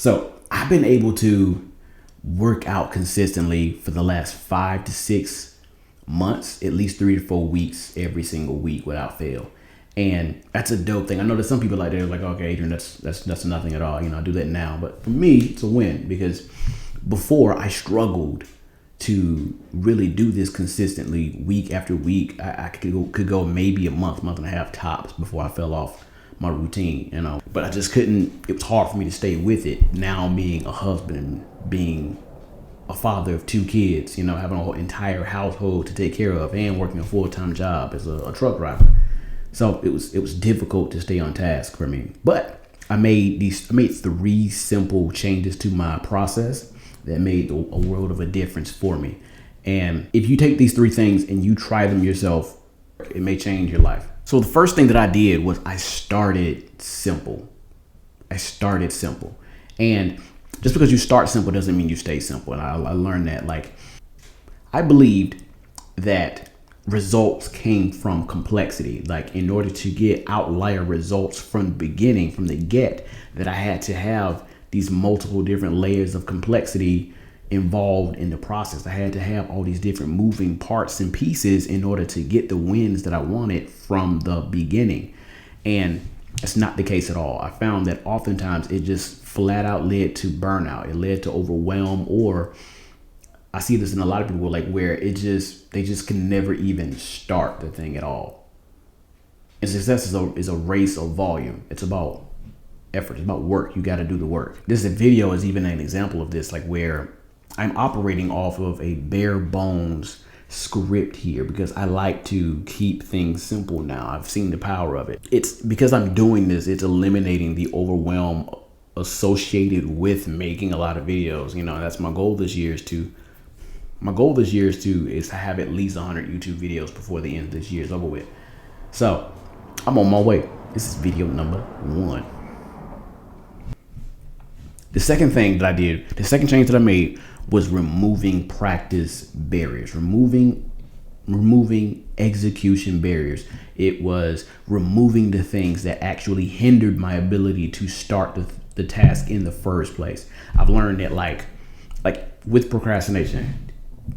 So I've been able to work out consistently for the last 5 to 6 months, at least 3 to 4 weeks, every single week without fail. And that's a dope thing. I know that some people like they're like, okay, Adrian, that's nothing at all. I do that now. But for me, it's a win because before I struggled to really do this consistently week after week. I could go maybe a month and a half tops before I fell off my routine, but I just couldn't. It was hard for me to stay with it. Now being a husband, being a father of 2 kids, having a whole entire household to take care of and working a full-time job as a truck driver. So it was difficult to stay on task for me. But I made 3 simple changes to my process that made a world of a difference for me. And if you take these 3 things and you try them yourself, it may change your life. So the first thing that I did was I started simple. And just because you start simple doesn't mean you stay simple. And I learned that, I believed that results came from complexity. Like, in order to get outlier results from the beginning, from the get, that I had to have these multiple different layers of complexity involved in the process. I had to have all these different moving parts and pieces in order to get the wins that I wanted from the beginning. And that's not the case at all. I found that oftentimes it just flat out led to burnout. It led to overwhelm, or I see this in a lot of people, where they just can never even start the thing at all. And success is a race of volume. It's about effort. It's about work. You got to do the work. This video is even an example of this, where I'm operating off of a bare bones script here because I like to keep things simple now. I've seen the power of it. It's because I'm doing this, it's eliminating the overwhelm associated with making a lot of videos. That's my goal this year is to have at least 100 YouTube videos before the end of this year is over with. So I'm on my way. This is video number 1. The second thing that I did, the second change that I made, was removing practice barriers, removing execution barriers. It was removing the things that actually hindered my ability to start the task in the first place. I've learned that like with procrastination,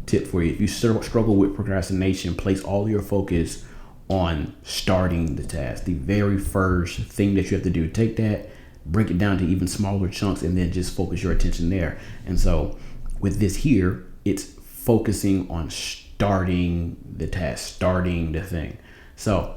tip for you, if you struggle with procrastination, place all your focus on starting the task. The very first thing that you have to do, take that, break it down to even smaller chunks, and then just focus your attention there. And so with this here, it's focusing on starting the task, starting the thing. So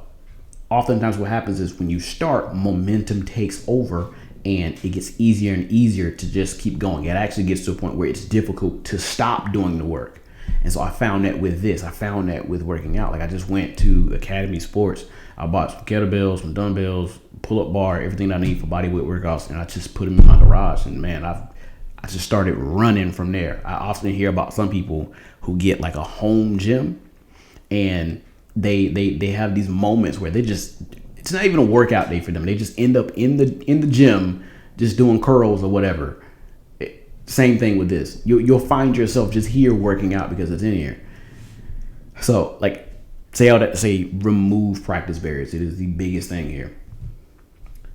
oftentimes what happens is when you start, momentum takes over and it gets easier and easier to just keep going. It actually gets to a point where it's difficult to stop doing the work. And so I found that with this, I found that with working out. I just went to Academy Sports. I bought some kettlebells, some dumbbells, pull-up bar, everything that I need for bodyweight workouts, and I just put them in my garage. And man, I just started running from there. I often hear about some people who get a home gym, and they have these moments where it's not even a workout day for them. They just end up in the gym just doing curls or whatever. Same thing with this. You'll find yourself just here working out because it's in here. So say all that to say, remove practice barriers. It is the biggest thing here.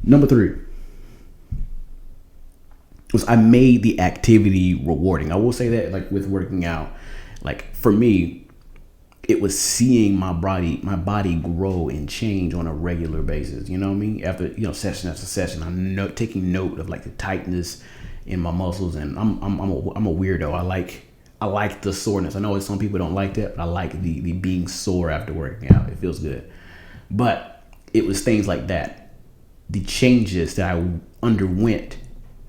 Number 3 was I made the activity rewarding. I will say that with working out, for me, it was seeing my body grow and change on a regular basis. You know what I mean? After session after session, I'm taking note of the tightness in my muscles, and I'm a weirdo. I like the soreness. I know some people don't like that, but I like the being sore after working out. It feels good. But it was things like that. The changes that I underwent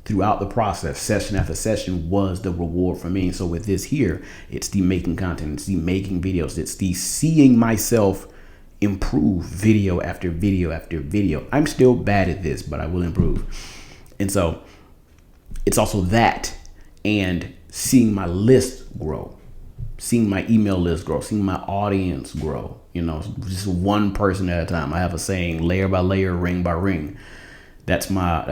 throughout the process, session after session, was the reward for me. And so with this here, it's the making content, it's the making videos, it's the seeing myself improve video after video after video. I'm still bad at this, but I will improve. And so it's also that, and seeing my list grow, seeing my email list grow, seeing my audience grow, just one person at a time. I have a saying, layer by layer, ring by ring. That's my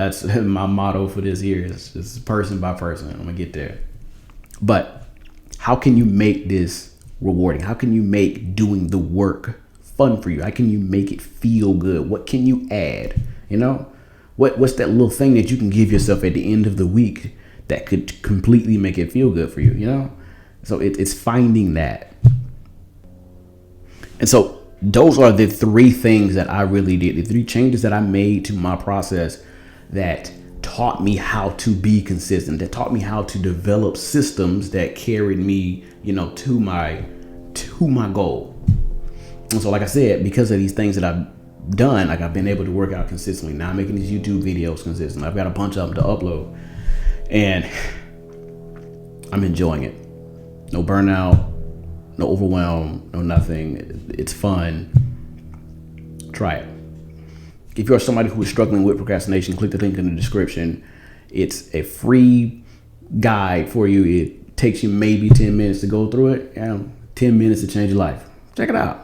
motto for this year is person by person. I'm gonna get there. But how can you make this rewarding? How can you make doing the work fun for you? How can you make it feel good? What can you add? What's that little thing that you can give yourself at the end of the week that could completely make it feel good for you, you know? So it's finding that. And so those are the three things that I really did, the three changes that I made to my process that taught me how to be consistent, that taught me how to develop systems that carried me, you know, to my goal. And so, like I said, because of these things that I've done, like I've been able to work out consistently. Now I'm making these YouTube videos consistently. I've got a bunch of them to upload, and I'm enjoying it. No burnout, no overwhelm, no nothing. It's fun. Try it. If you're somebody who is struggling with procrastination, click the link in the description. It's a free guide for you. It takes you maybe 10 minutes to go through it. 10 minutes to change your life. Check it out.